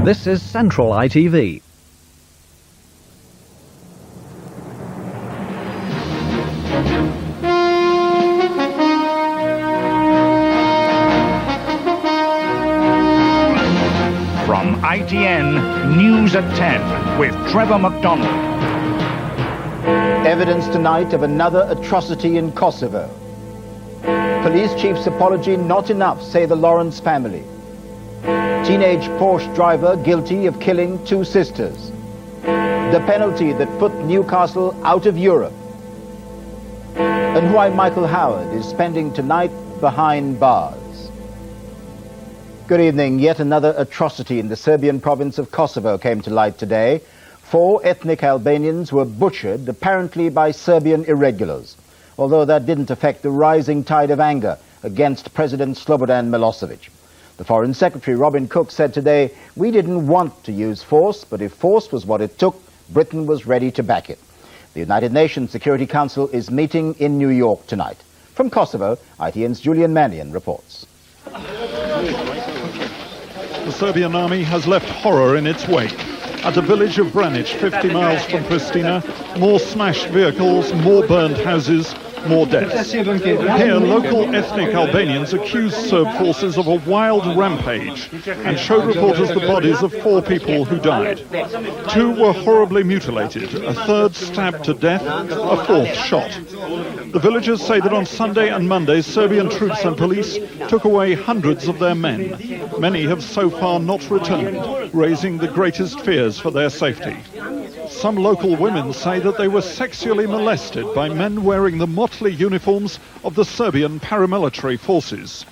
This is Central ITV. From ITN, News at 10 with Trevor McDonald. Evidence tonight of another atrocity in Kosovo. Police chief's apology not enough, say the Lawrence family. Teenage Porsche driver guilty of killing two sisters. The penalty that put Newcastle out of Europe. And why Michael Howard is spending tonight behind bars. Good evening. Yet another atrocity in the Serbian province of Kosovo came to light today. 4 ethnic Albanians were butchered, apparently by Serbian irregulars, although that didn't affect the rising tide of anger against President Slobodan Milosevic. The Foreign Secretary, Robin Cook, said today, "We didn't want to use force, but if force was what it took, Britain was ready to back it." The United Nations Security Council is meeting in New York tonight. From Kosovo, ITN's Julian Mannion reports. The Serbian army has left horror in its wake. At the village of Branic, 50 miles from Pristina, more smashed vehicles, more burned houses, more deaths. Here, local ethnic Albanians accuse Serb forces of a wild rampage and showed reporters the bodies of 4 people who died. 2 were horribly mutilated, a 3rd stabbed to death, a 4th shot. The villagers say that on Sunday and Monday, Serbian troops and police took away hundreds of their men. Many have so far not returned, raising the greatest fears for their safety. Some local women say that they were sexually molested by men wearing the motley uniforms of the Serbian paramilitary forces.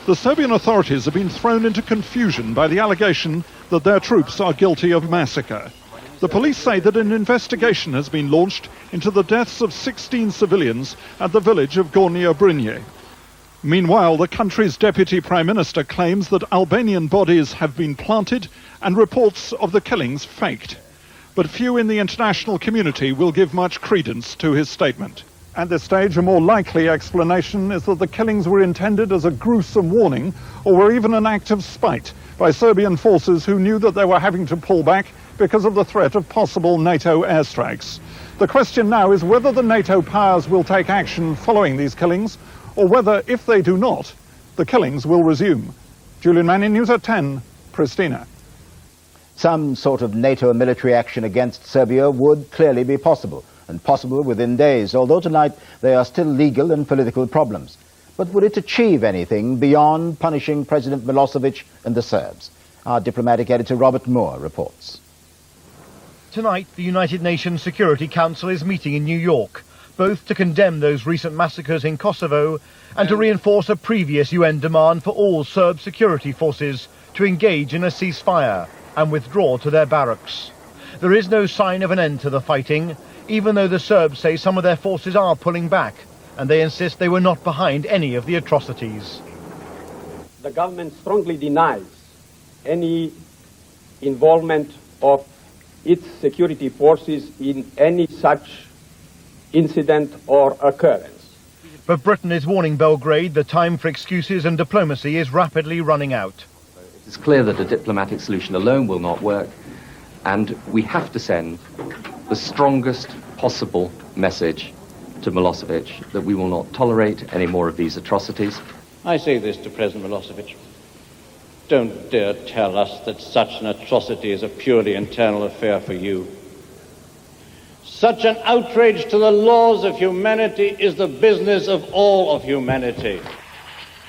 The Serbian authorities have been thrown into confusion by the allegation that their troops are guilty of massacre. The police say that an investigation has been launched into the deaths of 16 civilians at the village of Gornje Brinje. Meanwhile, the country's deputy prime minister claims that Albanian bodies have been planted and reports of the killings faked. But few in the international community will give much credence to his statement. At this stage, a more likely explanation is that the killings were intended as a gruesome warning or were even an act of spite by Serbian forces who knew that they were having to pull back because of the threat of possible NATO airstrikes. The question now is whether the NATO powers will take action following these killings or whether, if they do not, the killings will resume. Julian Mannion, News at 10, Pristina. Some sort of NATO military action against Serbia would clearly be possible, and possible within days, although tonight there are still legal and political problems. But would it achieve anything beyond punishing President Milosevic and the Serbs? Our diplomatic editor Robert Moore reports. Tonight, the United Nations Security Council is meeting in New York, both to condemn those recent massacres in Kosovo and to reinforce a previous UN demand for all Serb security forces to engage in a ceasefire and withdraw to their barracks. There is no sign of an end to the fighting, even though the Serbs say some of their forces are pulling back, and they insist they were not behind any of the atrocities. The government strongly denies any involvement of its security forces in any such incident or occurrence. But Britain is warning Belgrade the time for excuses and diplomacy is rapidly running out. It's clear that a diplomatic solution alone will not work, and we have to send the strongest possible message to Milosevic that we will not tolerate any more of these atrocities. I say this to President Milosevic. Don't dare tell us that such an atrocity is a purely internal affair for you. Such an outrage to the laws of humanity is the business of all of humanity.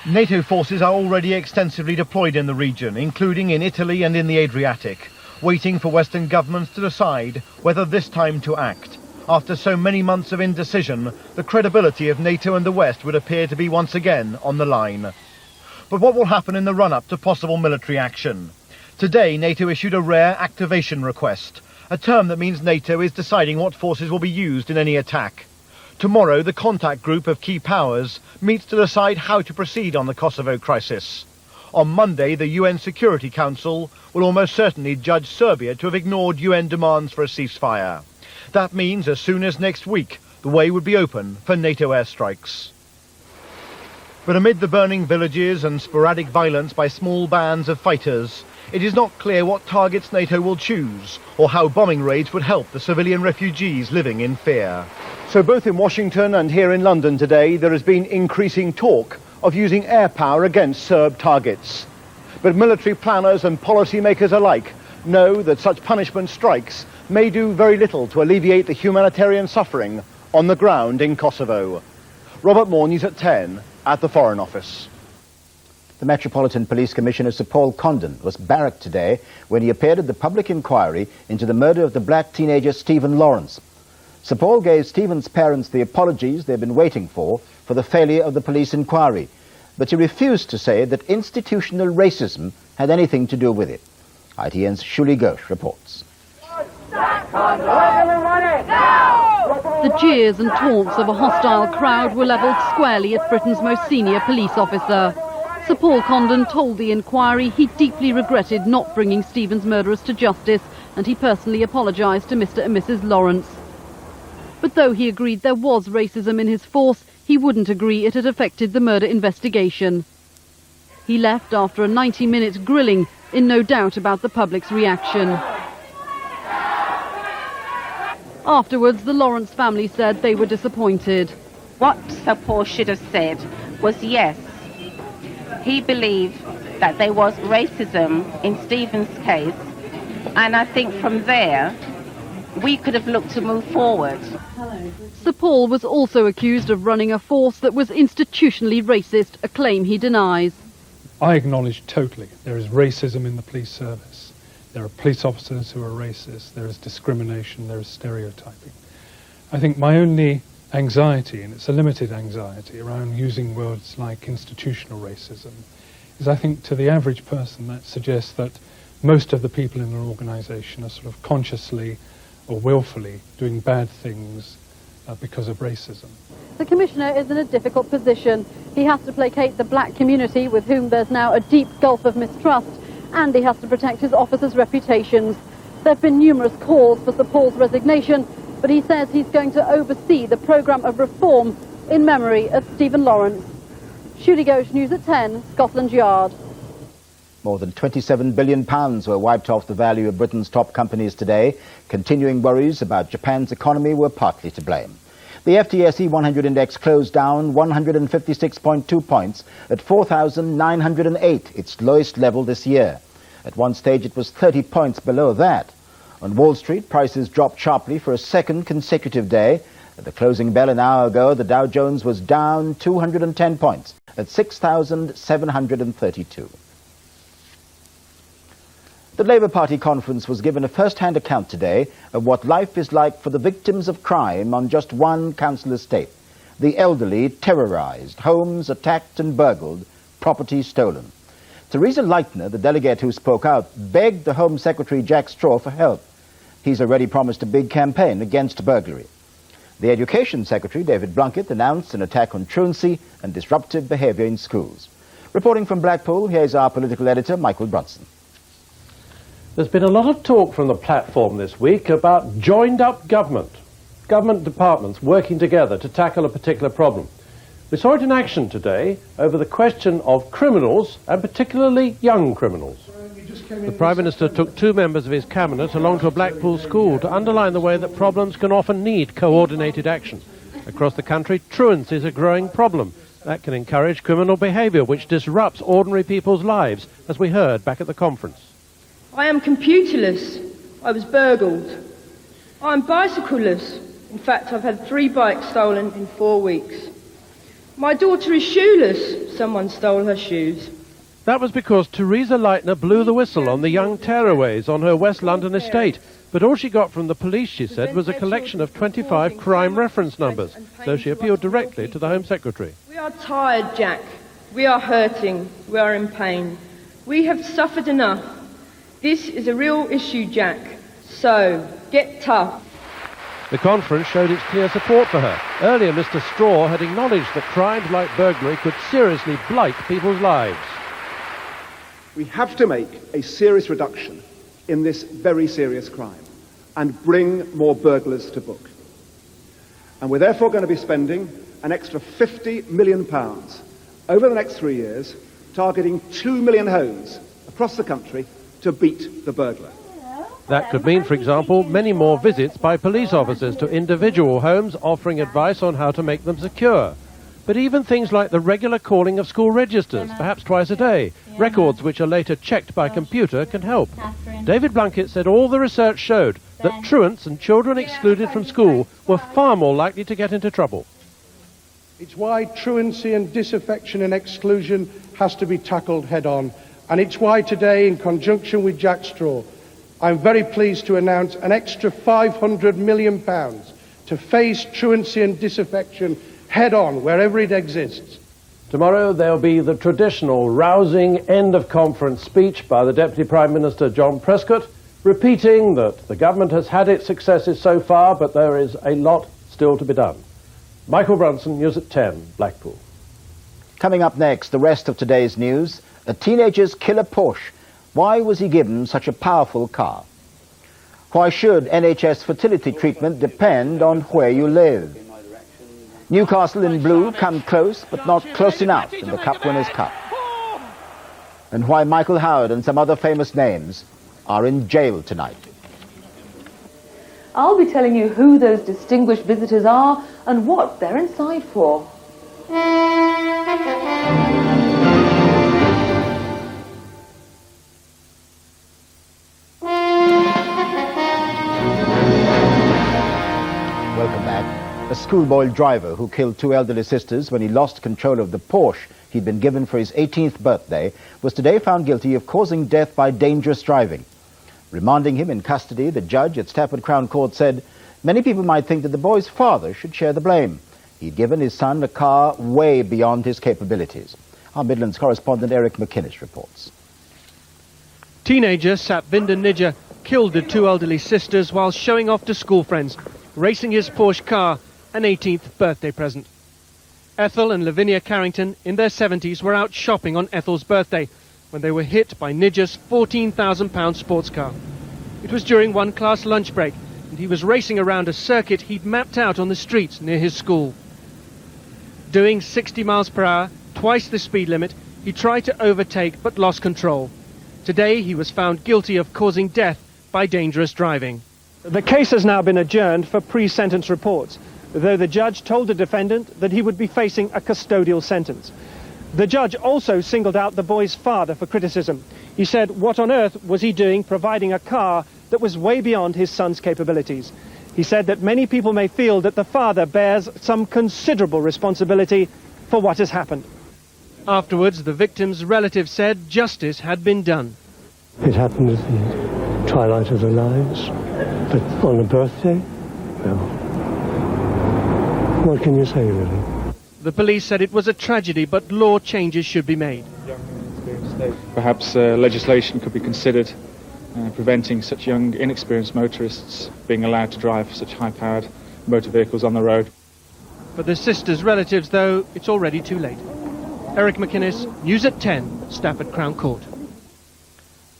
NATO forces are already extensively deployed in the region, including in Italy and in the Adriatic, waiting for Western governments to decide whether this time to act. After so many months of indecision, the credibility of NATO and the West would appear to be once again on the line. But what will happen in the run-up to possible military action? Today, NATO issued a rare activation request, a term that means NATO is deciding what forces will be used in any attack. Tomorrow, the contact group of key powers meets to decide how to proceed on the Kosovo crisis. On Monday, the UN Security Council will almost certainly judge Serbia to have ignored UN demands for a ceasefire. That means as soon as next week, the way would be open for NATO airstrikes. But amid the burning villages and sporadic violence by small bands of fighters, it is not clear what targets NATO will choose or how bombing raids would help the civilian refugees living in fear. So both in Washington and here in London today, there has been increasing talk of using air power against Serb targets. But military planners and policymakers alike know that such punishment strikes may do very little to alleviate the humanitarian suffering on the ground in Kosovo. Robert Moore, News at 10 at the Foreign Office. The Metropolitan Police Commissioner Sir Paul Condon was barracked today when he appeared at the public inquiry into the murder of the black teenager Stephen Lawrence. Sir Paul gave Stephen's parents the apologies they've been waiting for the failure of the police inquiry, but he refused to say that institutional racism had anything to do with it. ITN's Shuli Ghosh reports. The jeers and taunts of a hostile crowd were levelled squarely at Britain's most senior police officer. Sir Paul Condon told the inquiry he deeply regretted not bringing Stephen's murderers to justice, and he personally apologised to Mr and Mrs Lawrence. But though he agreed there was racism in his force, he wouldn't agree it had affected the murder investigation. He left after a 90-minute grilling, in no doubt about the public's reaction. Afterwards, the Lawrence family said they were disappointed. What Sir Paul should have said was yes, he believed that there was racism in Stephen's case, and I think from there we could have looked to move forward. Sir Paul was also accused of running a force that was institutionally racist, a claim he denies. I acknowledge totally there is racism in the police service. There are police officers who are racist, there is discrimination, there is stereotyping. I think my only anxiety, and it's a limited anxiety, around using words like institutional racism, is I think to the average person that suggests that most of the people in an organisation are sort of consciously or willfully doing bad things because of racism. The Commissioner is in a difficult position. He has to placate the black community, with whom there's now a deep gulf of mistrust, and he has to protect his officers' reputations. There have been numerous calls for Sir Paul's resignation, but he says he's going to oversee the programme of reform in memory of Stephen Lawrence. Shuli Ghosh, News at 10, Scotland Yard. More than £27 billion were wiped off the value of Britain's top companies today. Continuing worries about Japan's economy were partly to blame. The FTSE 100 index closed down 156.2 points at 4,908, its lowest level this year. At one stage it was 30 points below that. On Wall Street, prices dropped sharply for a second consecutive day. At the closing bell an hour ago, the Dow Jones was down 210 points at 6,732. The Labour Party conference was given a first-hand account today of what life is like for the victims of crime on just one council estate. The elderly terrorised, homes attacked and burgled, property stolen. Theresa Leitner, the delegate who spoke out, begged the Home Secretary Jack Straw for help. He's already promised a big campaign against burglary. The Education Secretary, David Blunkett, announced an attack on truancy and disruptive behaviour in schools. Reporting from Blackpool, here's our political editor, Michael Brunson. There's been a lot of talk from the platform this week about joined-up government departments working together to tackle a particular problem. We saw it in action today over the question of criminals, and particularly young criminals. The Prime Minister took two members of his cabinet along to a Blackpool school to underline the way that problems can often need coordinated action. Across the country, truancy is a growing problem. That can encourage criminal behaviour, which disrupts ordinary people's lives, as we heard back at the conference. I am computerless. I was burgled. I'm bicycleless. In fact, I've had 3 bikes stolen in 4 weeks. My daughter is shoeless. Someone stole her shoes. That was because Theresa Leitner blew the whistle on the young tearaways on her West London estate. But all she got from the police, she said, was a collection of 25 crime reference numbers. So she appealed directly to the Home Secretary. We are tired, Jack. We are hurting. We are in pain. We have suffered enough. This is a real issue, Jack. So, get tough. The conference showed its clear support for her. Earlier, Mr. Straw had acknowledged that crimes like burglary could seriously blight people's lives. We have to make a serious reduction in this very serious crime and bring more burglars to book. And we're therefore going to be spending an extra £50 million over the next 3 years, targeting 2 million homes across the country to beat the burglar. That could mean, for example, many more visits by police officers to individual homes offering advice on how to make them secure. But even things like the regular calling of school registers, perhaps twice a day, records which are later checked by computer, can help. David Blunkett said all the research showed that truants and children excluded from school were far more likely to get into trouble. It's why truancy and disaffection and exclusion has to be tackled head-on. And it's why today, in conjunction with Jack Straw, I'm very pleased to announce an extra £500 million to face truancy and disaffection head-on wherever it exists. Tomorrow there'll be the traditional rousing end-of-conference speech by the Deputy Prime Minister John Prescott, repeating that the government has had its successes so far, but there is a lot still to be done. Michael Brunson, News at 10, Blackpool. Coming up next, the rest of today's news. A teenager's killer Porsche. Why was he given such a powerful car? Why should NHS fertility treatment depend on where you live? Newcastle in blue come close, but not close enough in the Cup Winners' Cup. And why Michael Howard and some other famous names are in jail tonight. I'll be telling you who those distinguished visitors are and what they're inside for. Welcome back. A schoolboy driver who killed two elderly sisters when he lost control of the Porsche he'd been given for his 18th birthday was today found guilty of causing death by dangerous driving. Remanding him in custody, the judge at Stafford Crown Court said many people might think that the boy's father should share the blame. He'd given his son a car way beyond his capabilities. Our Midlands correspondent Eric McInnes reports. Teenager Satvinder Nijjar killed the two elderly sisters while showing off to school friends, racing his Porsche car, an 18th birthday present. Ethel and Lavinia Carrington, in their 70s, were out shopping on Ethel's birthday when they were hit by Nijjar's £14,000 sports car. It was during one class lunch break, and he was racing around a circuit he'd mapped out on the streets near his school. Doing 60 miles per hour, twice the speed limit, he tried to overtake but lost control. Today he was found guilty of causing death by dangerous driving. The case has now been adjourned for pre-sentence reports, though the judge told the defendant that he would be facing a custodial sentence. The judge also singled out the boy's father for criticism. He said, what on earth was he doing providing a car that was way beyond his son's capabilities? He said that many people may feel that the father bears some considerable responsibility for what has happened. Afterwards, the victim's relatives said justice had been done. It happened at the twilight of their lives, but on a birthday? Well, what can you say, really? The police said it was a tragedy, but law changes should be made. Perhaps legislation could be considered preventing such young, inexperienced motorists being allowed to drive such high-powered motor vehicles on the road. For the sisters' relatives, though, it's already too late. Eric McInnes, News at 10, Stafford Crown Court.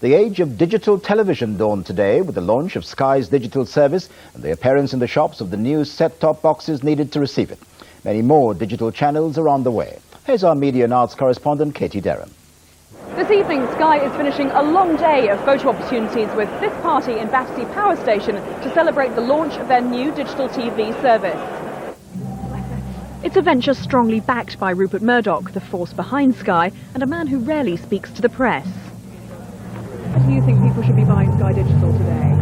The age of digital television dawned today with the launch of Sky's digital service and the appearance in the shops of the new set-top boxes needed to receive it. Many more digital channels are on the way. Here's our media and arts correspondent, Katie Derham. This evening, Sky is finishing a long day of photo opportunities with this party in Battersea Power Station to celebrate the launch of their new digital TV service. It's a venture strongly backed by Rupert Murdoch, the force behind Sky, and a man who rarely speaks to the press. Do you think people should be buying Sky Digital today?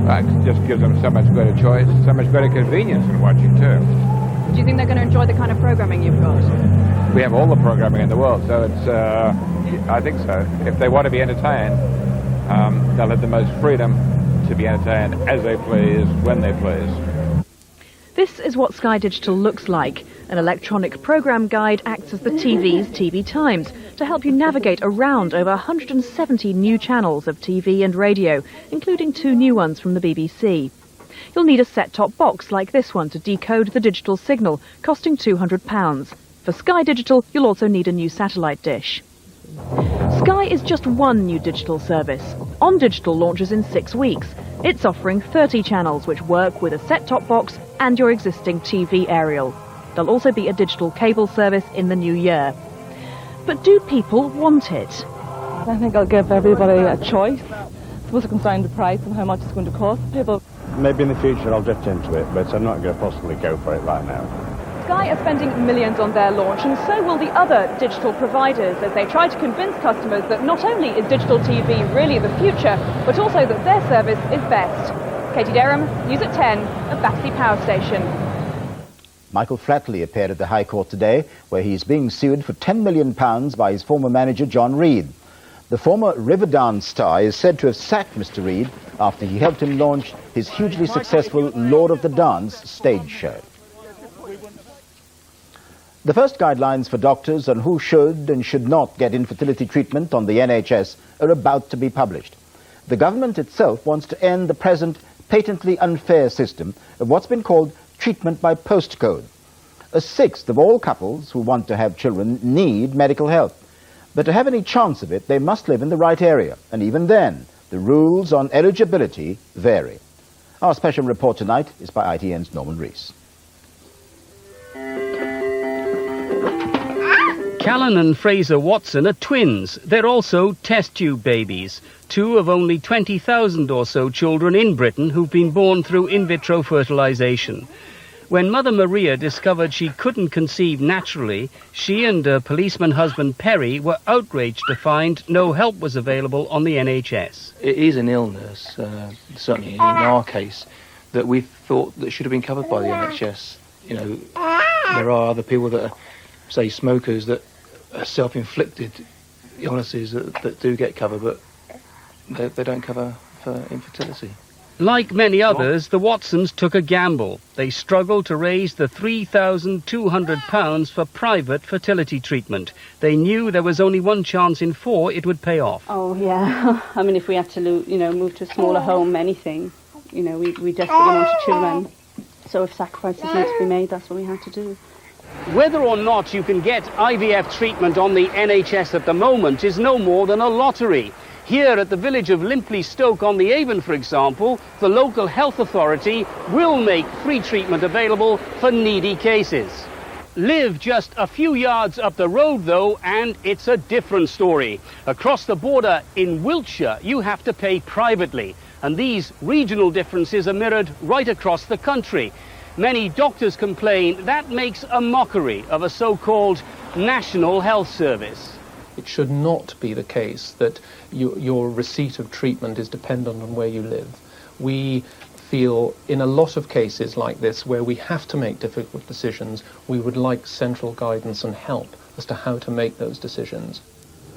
It just gives them so much greater choice, so much greater convenience in watching too. Do you think they're going to enjoy the kind of programming you've got? We have all the programming in the world, so it's, I think so. If they want to be entertained, they'll have the most freedom to be entertained as they please, when they please. This is what Sky Digital looks like. An electronic program guide acts as the TV's TV Times to help you navigate around over 170 new channels of TV and radio, including 2 new ones from the BBC. You'll need a set-top box like this one to decode the digital signal, costing £200. For Sky Digital, you'll also need a new satellite dish. Sky is just one new digital service. On Digital launches in 6 weeks. It's offering 30 channels which work with a set-top box and your existing TV aerial. There'll also be a digital cable service in the new year. But do people want it? I think I'll give everybody a choice. I suppose it comes down to price and how much it's going to cost people. Maybe in the future I'll drift into it, but I'm not going to possibly go for it right now. Sky are spending millions on their launch, and so will the other digital providers as they try to convince customers that not only is digital TV really the future, but also that their service is best. Katie Derham, News at 10 at Battersea Power Station. Michael Flatley appeared at the High Court today, where he is being sued for £10 million by his former manager, John Reid. The former Riverdance star is said to have sacked Mr. Reid after he helped him launch his hugely successful Lord of the Dance stage show. The first guidelines for doctors on who should and should not get infertility treatment on the NHS are about to be published. The government itself wants to end the present patently unfair system of what's been called treatment by postcode. A sixth of all couples who want to have children need medical help. But to have any chance of it, they must live in the right area. And even then, the rules on eligibility vary. Our special report tonight is by ITN's Norman Rees. Callan and Fraser Watson are twins. They're also test tube babies, two of only 20,000 or so children in Britain who've been born through in vitro fertilization. When Mother Maria discovered she couldn't conceive naturally, she and her policeman husband Perry were outraged to find no help was available on the NHS. It is an illness, certainly in our case, that we thought that should have been covered by the NHS. You know, there are other people that are, say, smokers that are self-inflicted illnesses that do get covered, but they don't cover for infertility. Like many others, the Watsons took a gamble. They struggled to raise the £3,200 for private fertility treatment. They knew there was only one chance in 4 it would pay off. Oh, yeah. I mean, if we had to, move to a smaller home, anything, we desperately wanted children. So if sacrifices need to be made, that's what we had to do. Whether or not you can get IVF treatment on the NHS at the moment is no more than a lottery. Here at the village of Limpley Stoke on the Avon, for example, the local health authority will make free treatment available for needy cases. Live just a few yards up the road, though, and it's a different story. Across the border in Wiltshire, you have to pay privately, and these regional differences are mirrored right across the country. Many doctors complain that makes a mockery of a so-called National Health Service. It should not be the case that your receipt of treatment is dependent on where you live. We feel in a lot of cases like this where we have to make difficult decisions, we would like central guidance and help as to how to make those decisions.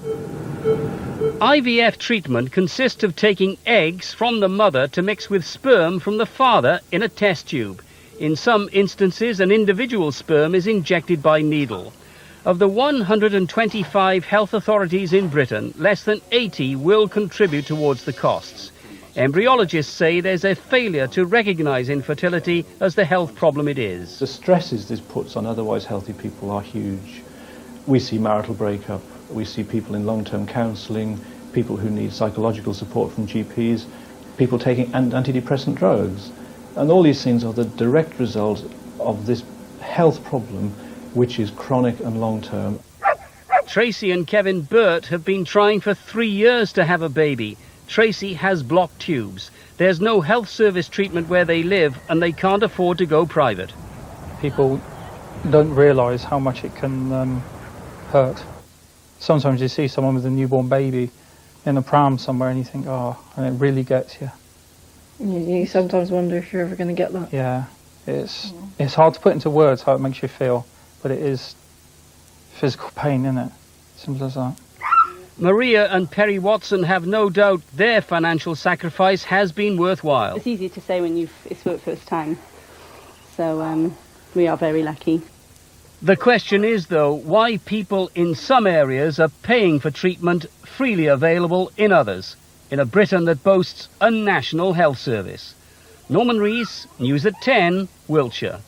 IVF treatment consists of taking eggs from the mother to mix with sperm from the father in a test tube. In some instances, an individual sperm is injected by needle. Of the 125 health authorities in Britain, less than 80 will contribute towards the costs. Embryologists say there's a failure to recognise infertility as the health problem it is. The stresses this puts on otherwise healthy people are huge. We see marital breakup, we see people in long-term counselling, people who need psychological support from GPs, people taking antidepressant drugs. And all these things are the direct result of this health problem, which is chronic and long-term. Tracy and Kevin Burt have been trying for 3 years to have a baby. Tracy has blocked tubes. There's no health service treatment where they live, and they can't afford to go private. People don't realise how much it can hurt. Sometimes you see someone with a newborn baby in a pram somewhere and you think, oh, and it really gets you. You sometimes wonder if you're ever going to get that. Yeah, it's hard to put into words how it makes you feel, but it is physical pain, isn't it? Simple as that. Maria and Perry Watson have no doubt their financial sacrifice has been worthwhile. It's easy to say when it's for the first time. So we are very lucky. The question is, though, why people in some areas are paying for treatment freely available in others, in a Britain that boasts a National Health Service. Norman Rees, News at 10, Wiltshire.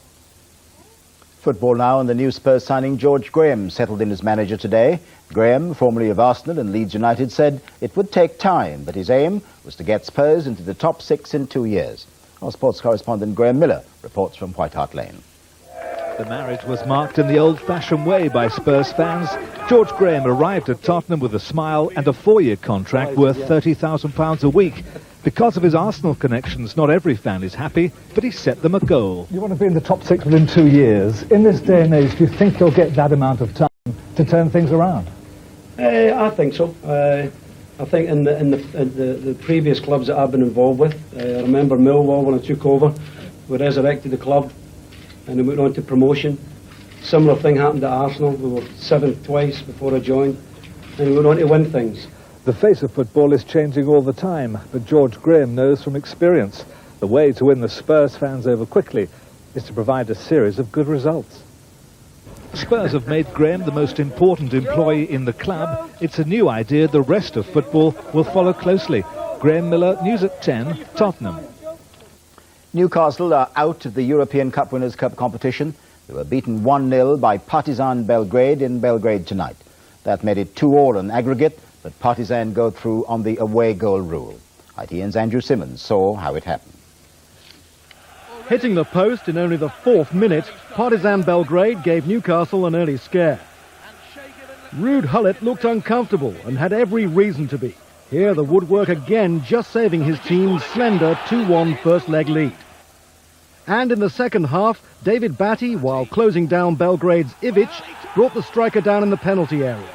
Football now, and the new Spurs signing George Graham settled in as manager today. Graham, formerly of Arsenal and Leeds United, said it would take time, but his aim was to get Spurs into the top 6 in 2 years. Our sports correspondent Graham Miller reports from White Hart Lane. The marriage was marked in the old-fashioned way by Spurs fans. George Graham arrived at Tottenham with a smile and a 4-year contract worth £30,000 a week. Because of his Arsenal connections, not every fan is happy, but he set them a goal. You want to be in the top 6 within 2 years. In this day and age, do you think you'll get that amount of time to turn things around? I think so. I think in the previous clubs that I've been involved with, I remember Millwall when I took over, we resurrected the club and then went on to promotion. Similar thing happened at Arsenal. We were 7th twice before I joined, and we went on to win things. The face of football is changing all the time, but George Graham knows from experience the way to win the Spurs fans over quickly is to provide a series of good results. Spurs have made Graham the most important employee in the club. It's a new idea the rest of football will follow closely. Graham Miller, News at 10, Tottenham. Newcastle are out of the European Cup Winners' Cup competition. They were beaten 1-0 by Partizan Belgrade in Belgrade tonight. That made it 2-2 on aggregate, but Partizan go through on the away goal rule. ITN's Andrew Simmons saw how it happened. Hitting the post in only the 4th minute, Partizan Belgrade gave Newcastle an early scare. Ruud Gullit looked uncomfortable and had every reason to be. Here the woodwork again just saving his team's slender 2-1 first leg lead. And in the second half, David Batty, while closing down Belgrade's Ivic, brought the striker down in the penalty area.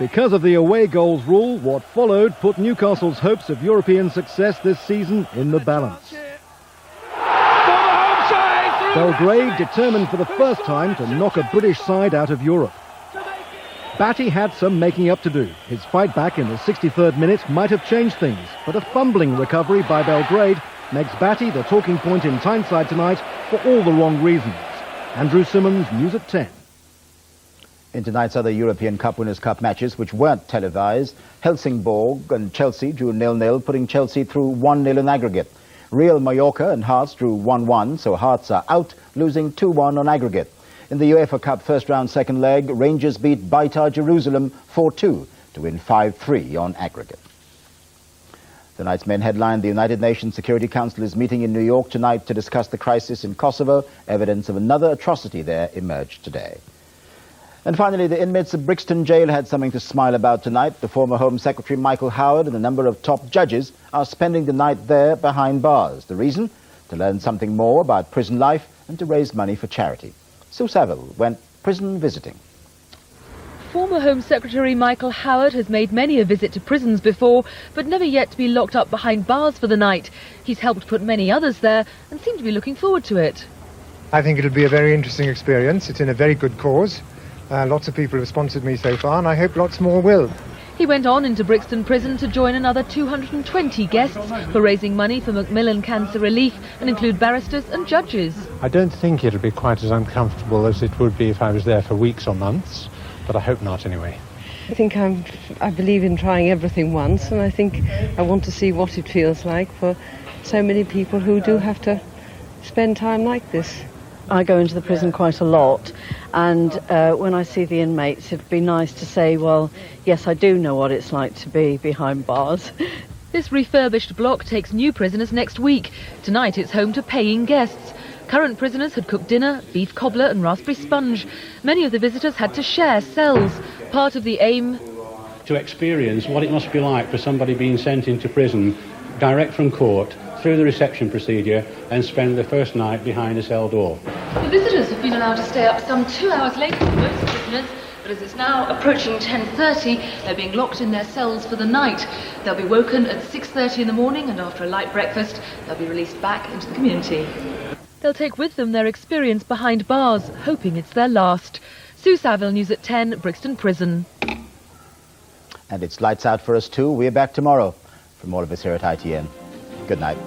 Because of the away goals rule, what followed put Newcastle's hopes of European success this season in the balance. Belgrade determined for the first time to knock a British side out of Europe. Batty had some making up to do. His fight back in the 63rd minute might have changed things, but a fumbling recovery by Belgrade makes Batty the talking point in Tyneside tonight for all the wrong reasons. Andrew Simmons, News at 10. In tonight's other European Cup Winners' Cup matches, which weren't televised, Helsingborg and Chelsea drew 0-0, putting Chelsea through 1-0 in aggregate. Real Mallorca and Hearts drew 1-1, so Hearts are out, losing 2-1 on aggregate. In the UEFA Cup first round second leg, Rangers beat Beitar Jerusalem 4-2 to win 5-3 on aggregate. Tonight's main headline: the United Nations Security Council is meeting in New York tonight to discuss the crisis in Kosovo. Evidence of another atrocity there emerged today. And finally, the inmates of Brixton Jail had something to smile about tonight. The former Home Secretary Michael Howard and a number of top judges are spending the night there behind bars. The reason? To learn something more about prison life and to raise money for charity. Sue Saville went prison visiting. Former Home Secretary Michael Howard has made many a visit to prisons before, but never yet to be locked up behind bars for the night. He's helped put many others there and seemed to be looking forward to it. I think it'll be a very interesting experience. It's in a very good cause. Lots of people have sponsored me so far, and I hope lots more will. He went on into Brixton Prison to join another 220 guests for raising money for Macmillan Cancer Relief and include barristers and judges. I don't think it'll be quite as uncomfortable as it would be if I was there for weeks or months, but I hope not anyway. I think I believe in trying everything once, and I think I want to see what it feels like for so many people who do have to spend time like this. I go into the prison quite a lot, and when I see the inmates, it'd be nice to say, well, yes, I do know what it's like to be behind bars. This refurbished block takes new prisoners next week. Tonight it's home to paying guests. Current prisoners had cooked dinner, beef cobbler and raspberry sponge. Many of the visitors had to share cells. Part of the aim... to experience what it must be like for somebody being sent into prison direct from court, through the reception procedure, and spend the first night behind a cell door. The visitors have been allowed to stay up some 2 hours later than most prisoners, but as it's now approaching 10:30, they're being locked in their cells for the night. They'll be woken at 6:30 in the morning, and after a light breakfast, they'll be released back into the community. They'll take with them their experience behind bars, hoping it's their last. Sue Saville, News at 10, Brixton Prison. And it's lights out for us too. We're back tomorrow. From all of us here at ITN, good night.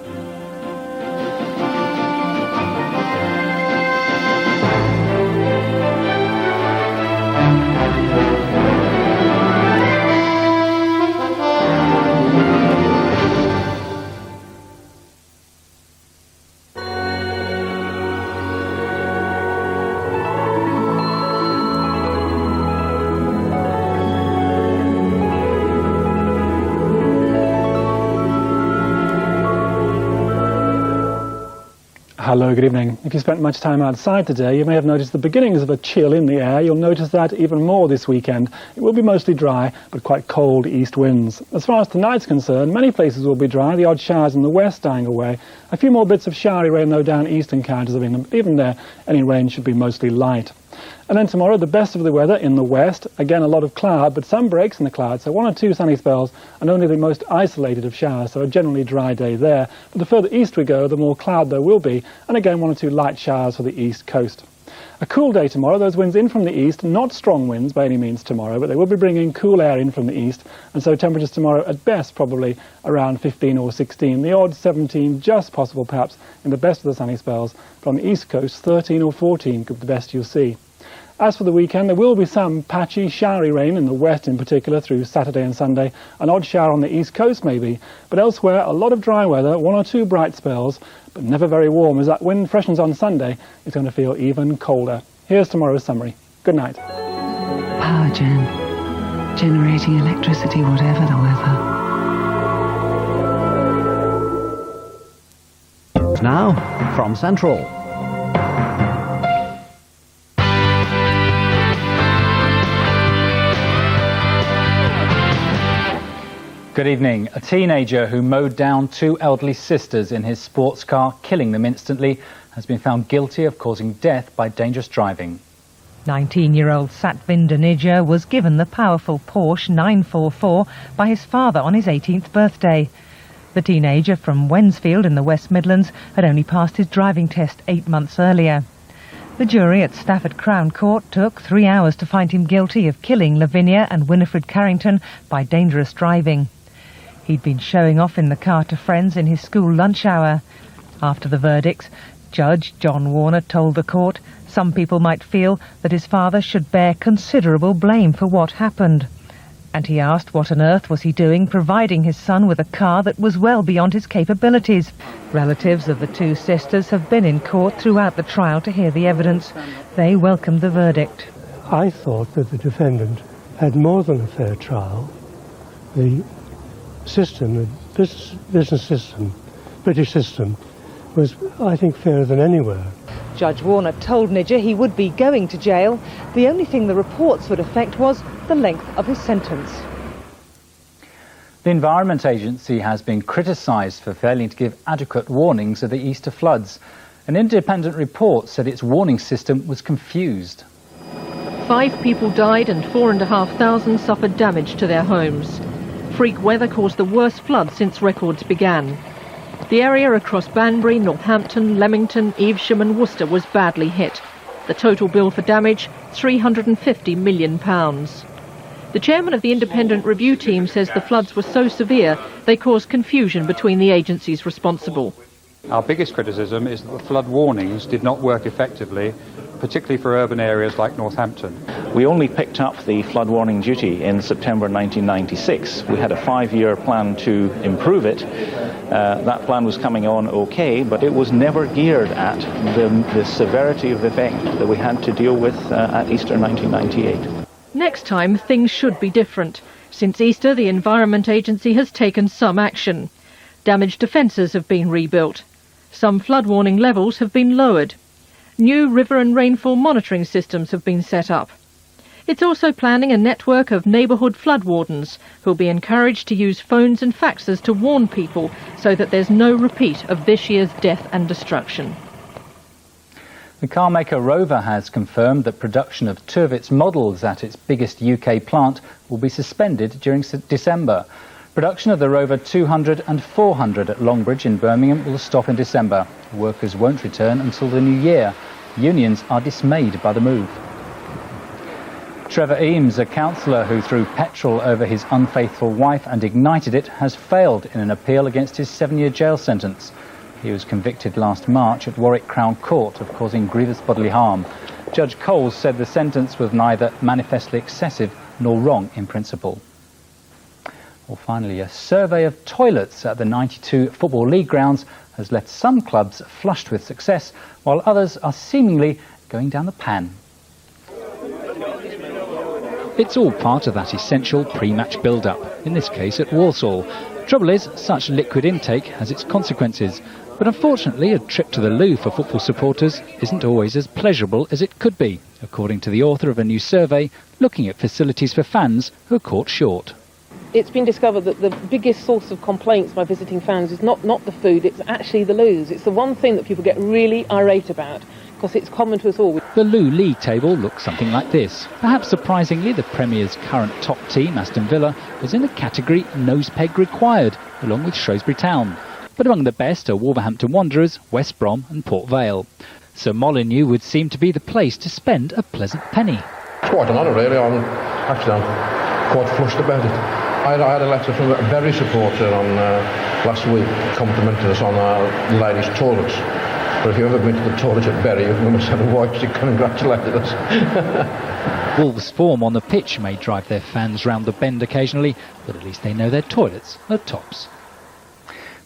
Hello, good evening. If you spent much time outside today, you may have noticed the beginnings of a chill in the air. You'll notice that even more this weekend. It will be mostly dry, but quite cold east winds. As far as tonight's concerned, many places will be dry, the odd showers in the west dying away. A few more bits of showery rain, though, down eastern counties of England. Even there, any rain should be mostly light. And then tomorrow, the best of the weather in the west. Again, a lot of cloud, but some breaks in the clouds, so 1 or 2 sunny spells, and only the most isolated of showers, so a generally dry day there. But the further east we go, the more cloud there will be, and again 1 or 2 light showers for the east coast. A cool day tomorrow, those winds in from the east, not strong winds by any means tomorrow, but they will be bringing cool air in from the east, and so temperatures tomorrow at best probably around 15 or 16, the odd 17 just possible perhaps in the best of the sunny spells. From the east coast, 13 or 14 could be the best you'll see. As for the weekend, there will be some patchy, showery rain in the west in particular through Saturday and Sunday. An odd shower on the east coast maybe, but elsewhere a lot of dry weather, 1 or 2 bright spells, but never very warm. As that wind freshens on Sunday, it's going to feel even colder. Here's tomorrow's summary. Good night. Powergen, generating electricity whatever the weather. Now, from Central. Good evening. A teenager who mowed down 2 elderly sisters in his sports car, killing them instantly, has been found guilty of causing death by dangerous driving. 19-year-old Satvinder Nijjar was given the powerful Porsche 944 by his father on his 18th birthday. The teenager from Wensfield in the West Midlands had only passed his driving test 8 months earlier. The jury at Stafford Crown Court took 3 hours to find him guilty of killing Lavinia and Winifred Carrington by dangerous driving. He'd been showing off in the car to friends in his school lunch hour. After the verdicts, Judge John Warner told the court some people might feel that his father should bear considerable blame for what happened. And he asked what on earth was he doing providing his son with a car that was well beyond his capabilities. Relatives of the 2 sisters have been in court throughout the trial to hear the evidence. They welcomed the verdict. I thought that the defendant had more than a fair trial. The system, the business system, British system, was, I think, fairer than anywhere. Judge Warner told Nijjar he would be going to jail. The only thing the reports would affect was the length of his sentence. The Environment Agency has been criticised for failing to give adequate warnings of the Easter floods. An independent report said its warning system was confused. 5 people died and 4,500 suffered damage to their homes. Freak weather caused the worst flood since records began. The area across Banbury, Northampton, Leamington, Evesham and Worcester was badly hit. The total bill for damage, £350 million. The chairman of the independent review team says the floods were so severe they caused confusion between the agencies responsible. Our biggest criticism is that the flood warnings did not work effectively, particularly for urban areas like Northampton. We only picked up the flood warning duty in September 1996. We had a 5-year plan to improve it. That plan was coming on okay, but it was never geared at the severity of event that we had to deal with at Easter 1998. Next time, things should be different. Since Easter, the Environment Agency has taken some action. Damaged defences have been rebuilt. Some flood warning levels have been lowered. New river and rainfall monitoring systems have been set up. It's also planning a network of neighbourhood flood wardens who will be encouraged to use phones and faxes to warn people so that there's no repeat of this year's death and destruction. The carmaker Rover has confirmed that production of 2 of its models at its biggest UK plant will be suspended during December. Production of the Rover 200 and 400 at Longbridge in Birmingham will stop in December. Workers won't return until the new year. Unions are dismayed by the move. Trevor Eames, a councillor who threw petrol over his unfaithful wife and ignited it, has failed in an appeal against his 7-year jail sentence. He was convicted last March at Warwick Crown Court of causing grievous bodily harm. Judge Coles said the sentence was neither manifestly excessive nor wrong in principle. Well, finally, a survey of toilets at the 92 Football League grounds has left some clubs flushed with success, while others are seemingly going down the pan. It's all part of that essential pre-match build-up, in this case at Walsall. Trouble is, such liquid intake has its consequences. But unfortunately, a trip to the loo for football supporters isn't always as pleasurable as it could be, according to the author of a new survey looking at facilities for fans who are caught short. It's been discovered that the biggest source of complaints by visiting fans is not the food, it's actually the loos. It's the one thing that people get really irate about, because it's common to us all. The Loo League table looks something like this. Perhaps surprisingly, the Premier's current top team, Aston Villa, was in the category nose peg required, along with Shrewsbury Town. But among the best are Wolverhampton Wanderers, West Brom and Port Vale. So Molineux would seem to be the place to spend a pleasant penny. It's quite an honour, really. I'm quite flushed about it. I had a letter from a Bury supporter on last week complimenting us on our ladies' toilets. But if you've ever been to the toilet at Bury, you must have a wife to congratulated us. Wolves' form on the pitch may drive their fans round the bend occasionally, but at least they know their toilets are tops.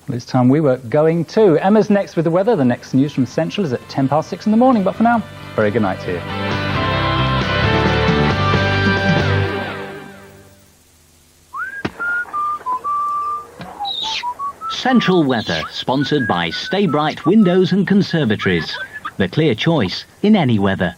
Well, it's time we were going too. Emma's next with the weather. The next news from Central is at 6:10 in the morning. But for now, very good night to you. Central Weather, sponsored by Stay Bright Windows and Conservatories. The clear choice in any weather.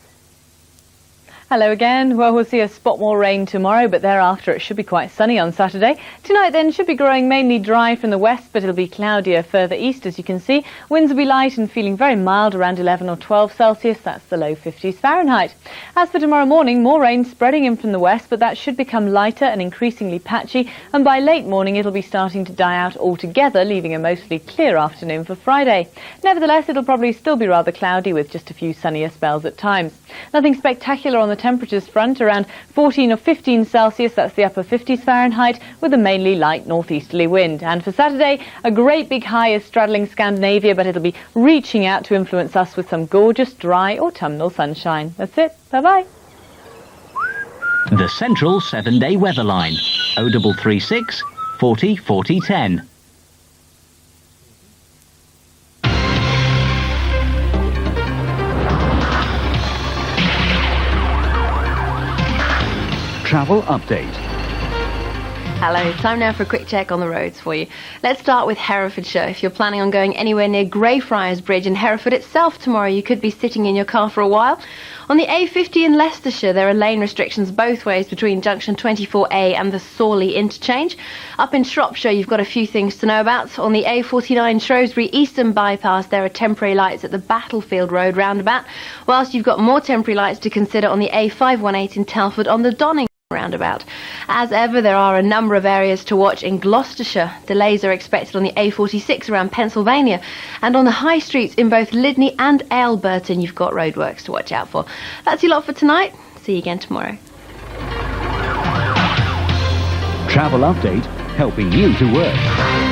Hello again. Well, we'll see a spot more rain tomorrow, but thereafter it should be quite sunny on Saturday. Tonight then should be growing mainly dry from the west, but it'll be cloudier further east, as you can see. Winds will be light and feeling very mild, around 11 or 12 Celsius. That's the low 50s Fahrenheit. As for tomorrow morning, more rain spreading in from the west, but that should become lighter and increasingly patchy. And by late morning, it'll be starting to die out altogether, leaving a mostly clear afternoon for Friday. Nevertheless, it'll probably still be rather cloudy with just a few sunnier spells at times. Nothing spectacular on the temperatures front, around 14 or 15 Celsius, that's the upper 50s Fahrenheit, with a mainly light northeasterly wind. And for Saturday, a great big high is straddling Scandinavia, but it'll be reaching out to influence us with some gorgeous dry autumnal sunshine. That's it. Bye-bye. The Central 7-day weather line. 0336 40 40 10. Travel update. Hello, time now for a quick check on the roads for you. Let's start with Herefordshire. If you're planning on going anywhere near Greyfriars Bridge in Hereford itself tomorrow, you could be sitting in your car for a while. On the A50 in Leicestershire, there are lane restrictions both ways between junction 24A and the Sawley interchange. Up in Shropshire, you've got a few things to know about. On the A49 Shrewsbury Eastern bypass, there are temporary lights at the Battlefield Road roundabout, whilst you've got more temporary lights to consider on the A518 in Telford on the Donning roundabout. As ever, there are a number of areas to watch in Gloucestershire. Delays are expected on the A46 around Pennsylvania, and on the high streets in both Lydney and Aylburton you've got roadworks to watch out for. That's your lot for tonight. See you again tomorrow. Travel update, helping you to work.